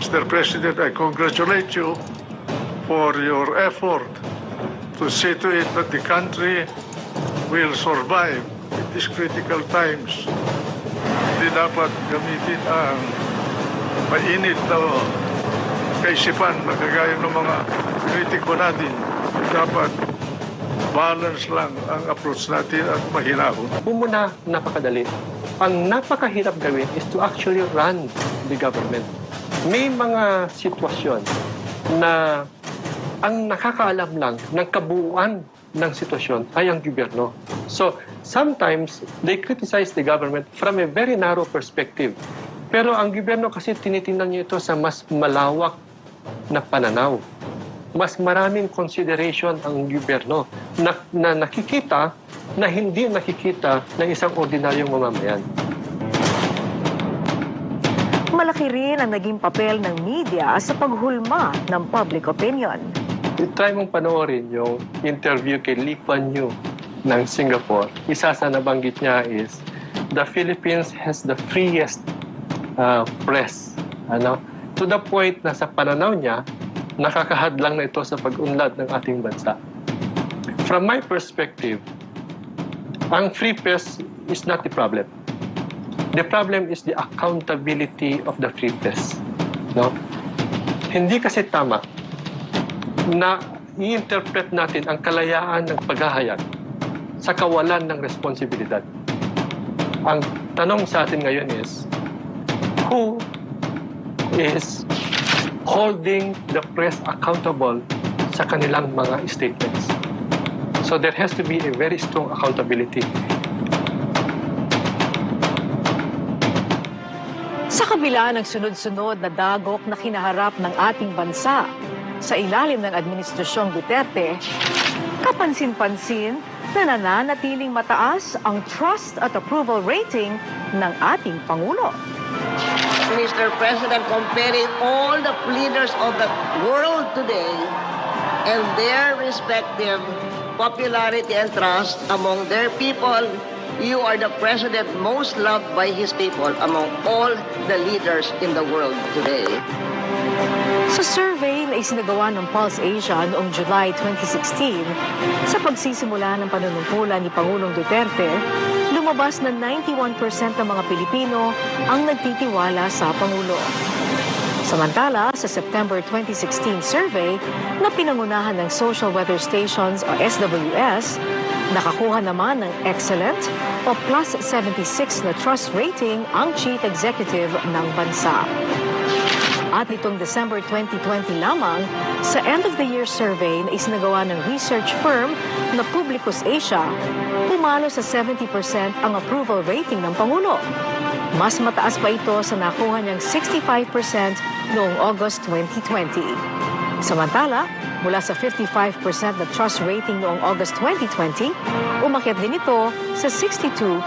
Mr. President, I congratulate you for your effort to see to it that the country will survive in these critical times. Hindi dapat gamitin ang mainit na kaisipan na kagaya ng mga kritiko natin. Dapat balance lang ang approach natin at mahinahon. Muna, napakadali. Ang napakahirap gawin is to actually run the government. May mga sitwasyon na ang nakakaalam lang ng kabuuan ng sitwasyon ay ang gobyerno. So, sometimes they criticize the government from a very narrow perspective. Pero ang gobyerno kasi tinitingnan niyo ito sa mas malawak na pananaw. Mas maraming consideration ang gobyerno na nakikita na hindi nakikita ng isang ordinaryong mamamayan. Malaki rin ang naging papel ng media sa paghulma ng public opinion. Try mong panoorin yung interview kay Lee Kuan Yew ng Singapore. Isa sa nabanggit niya is, the Philippines has the freest press. To the point na sa pananaw niya, nakakahadlang na ito sa pag-unlad ng ating bansa. From my perspective, ang free press is not the problem. The problem is the accountability of the free press. No? Hindi kasi tama na i-interpret natin ang kalayaan ng paghahayag sa kawalan ng responsibilidad. Ang tanong sa atin ngayon is, who is holding the press accountable sa kanilang mga statements? So there has to be a very strong accountability. Sa kabila ng sunod-sunod na dagok na kinaharap ng ating bansa sa ilalim ng Administrasyong Duterte, kapansin-pansin na nananatiling mataas ang trust at approval rating ng ating Pangulo. Mr. President, comparing all the leaders of the world today and their respective popularity and trust among their people, you are the president most loved by his people among all the leaders in the world today. Sa survey na isinagawa ng Pulse Asia noong July 2016, sa pagsisimula ng panunungkulan ni Pangulong Duterte, lumabas na 91% ng mga Pilipino ang nagtitiwala sa Pangulo. Samantala, sa September 2016 survey na pinangunahan ng Social Weather Stations o SWS, nakakuha naman ng excellent o plus 76 na trust rating ang Chief Executive ng bansa. At itong December 2020 lamang, sa end-of-the-year survey na isinagawa ng research firm na Publicus Asia, pumalo sa 70% ang approval rating ng Pangulo. Mas mataas pa ito sa nakuha niyang 65% noong August 2020. Samantala, mula sa 55% na trust rating noong August 2020, umakyat din ito sa 62%.